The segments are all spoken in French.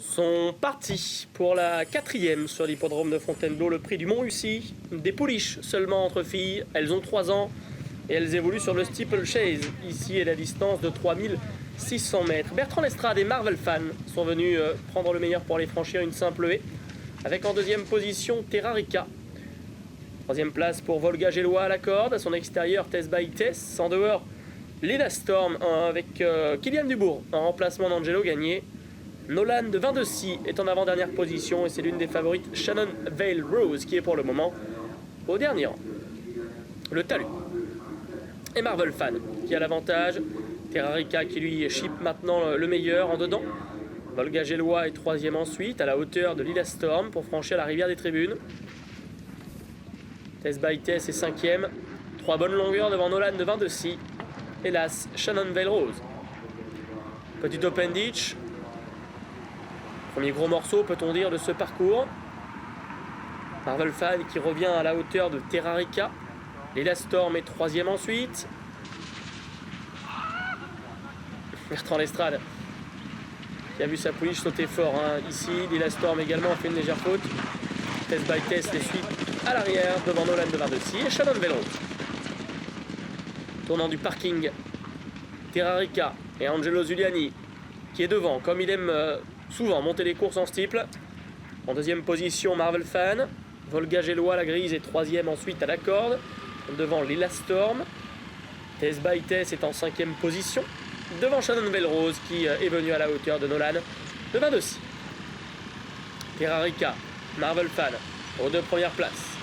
sont partis pour la 4e sur l'hippodrome de Fontainebleau, le prix du Mont-Hussy. Des pouliches seulement entre filles, elles ont 3 ans et elles évoluent sur le steeplechase. Ici est la distance de 3600 mètres. Bertrand Lestrade et Marvel Fan sont venus prendre le meilleur pour aller franchir une simple haie. Avec en 2e position Terrarica. 3e place pour Volga Gélois à la corde. À son extérieur, Tess by Tess. En dehors, Lila Storm avec Kylian Dubourg en remplacement d'Angelo Gagné. Nolan de Vindecy est en avant-dernière position et c'est l'une des favorites, Shannon Vale Rose, qui est pour le moment au dernier rang. Le talus. Et Marvel Fan qui a l'avantage. Terrarica qui lui chip maintenant le meilleur en dedans. Volga Gélois est 3e ensuite, à la hauteur de Lila Storm pour franchir la rivière des tribunes. Tess by Tess est 5e. 3 bonnes longueurs devant Nolan de Vindecy. Hélas, Shannon Vale Rose. Petit open ditch. Premier gros morceau, peut-on dire, de ce parcours. Marvel Fan qui revient à la hauteur de Terrarica. Lila Storm est 3e ensuite. Bertrand Lestrade qui a vu sa pouliche sauter fort ici. Lila Storm également a fait une légère faute. Tess by Tess les suit à l'arrière devant Nolan de Vindecy et Shannon Vale Rose. Tournant du parking, Terrarica et Angelo Zuliani qui est devant, comme il aime souvent monter les courses en steeple. En 2e position, Marvel Fan. Volga Gélois, la grise, est 3e ensuite à la corde. Devant Lila Storm. Tess by Tess est en 5e position. Devant Shannon Vale Rose qui est venu à la hauteur de Nolan de Vindecy. Terrarica, Marvel Fan aux 2 premières places.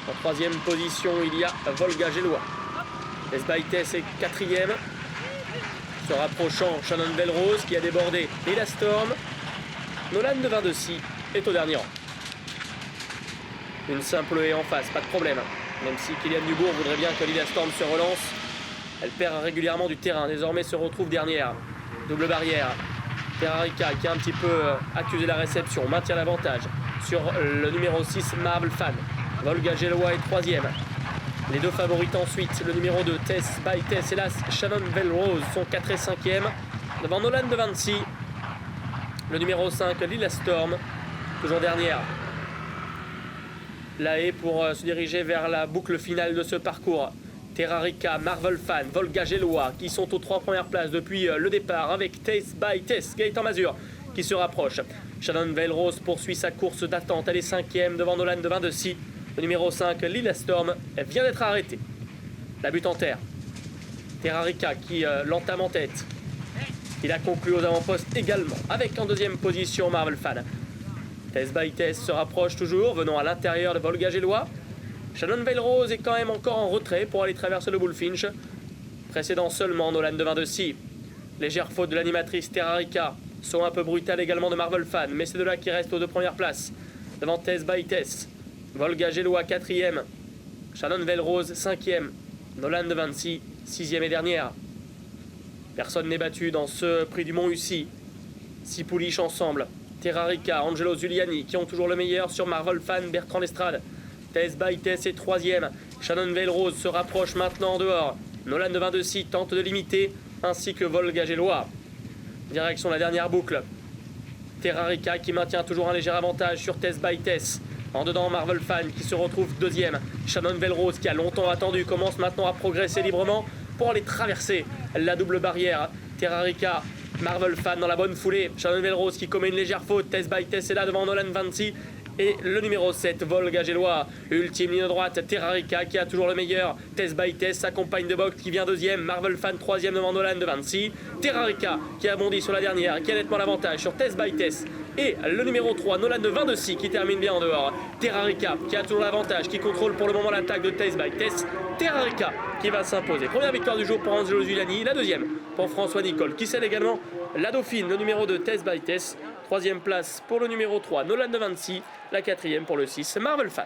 En 3e position, il y a Volga Gélois. Tess by Tess est 4e. Se rapprochant, Shannon Vale Rose qui a débordé Lila Storm. Nolan de Vindecy est au dernier rang. Une simple haie en face, pas de problème. Même si Kylian Dubourg voudrait bien que Lila Storm se relance, elle perd régulièrement du terrain. Désormais se retrouve dernière. Double barrière. Terrarica qui a un petit peu accusé la réception, maintient l'avantage sur le numéro 6, Marvel Fan. Volga Gélois est 3e. Les 2 favorites ensuite, le numéro 2, Tess by Tess, hélas, Shannon Vale Rose sont 4 et 5e. Devant Nolan de Vindecy, le numéro 5, Lila Storm, toujours dernière. La haie pour se diriger vers la boucle finale de ce parcours. Terrarica, Marvel Fan, Volga Gélois qui sont aux 3 premières places depuis le départ avec Tess by Tess, Gaëtan Mazur qui se rapproche. Shannon Vale Rose poursuit sa course d'attente, elle est 5e devant Nolan de Vindecy. Le numéro 5, Lila Storm, vient d'être arrêté. La butte en terre. Terrarica qui l'entame en tête. Il a conclu aux avant-postes également, avec en 2e position Marvel Fan. Tess by Tess se rapproche toujours, venant à l'intérieur de Volga Gélois. Shannon Vale Rose est quand même encore en retrait pour aller traverser le Bullfinch. Précédant seulement Nolan de Vindecy. Légère faute de l'animatrice Terrarica. Saut un peu brutal également de Marvel Fan, mais c'est de là qui reste aux 2 premières places. Devant Tess by Tess. Volga Gélois 4e, Shannon Vale Rose 5e, Nolan de Vindecy 6e et dernière. Personne n'est battu dans ce prix du Mont-Hussy. 6 pouliches ensemble. Terrarica, Angelo Zuliani qui ont toujours le meilleur sur Marvel Fan, Bertrand Lestrade. Tess by Tess est 3e. Shannon Vale Rose se rapproche maintenant en dehors. Nolan de Vindecy tente de limiter, ainsi que Volga Gélois. Direction la dernière boucle. Terrarica qui maintient toujours un léger avantage sur Tess by Tess. En dedans, Marvel Fan qui se retrouve 2e. Shannon Vale Rose qui a longtemps attendu commence maintenant à progresser librement pour aller traverser la double barrière. Terrarica, Marvel Fan dans la bonne foulée. Shannon Vale Rose qui commet une légère faute. Tess by Tess est là devant Nolan Vindecy. Et le numéro 7, Volga Gélois. Ultime ligne droite, Terrarica qui a toujours le meilleur. Tess by Tess, sa compagne de boxe qui vient 2e. Marvel Fan 3e devant Nolan de Vindecy. Terrarica qui a bondi sur la dernière, qui a nettement l'avantage sur Tess by Tess. Et le numéro 3, Nolan de Vindecy qui termine bien en dehors. Terrarica qui a toujours l'avantage, qui contrôle pour le moment l'attaque de Tess by Tess. Terrarica qui va s'imposer. Première victoire du jour pour Angelo Zuliani. La 2e pour François Nicole qui scelle également la dauphine, le numéro 2, Tess by Tess. 3e place pour le numéro 3, Nolan de Vindecy. La 4e pour le 6, Marvel Fan.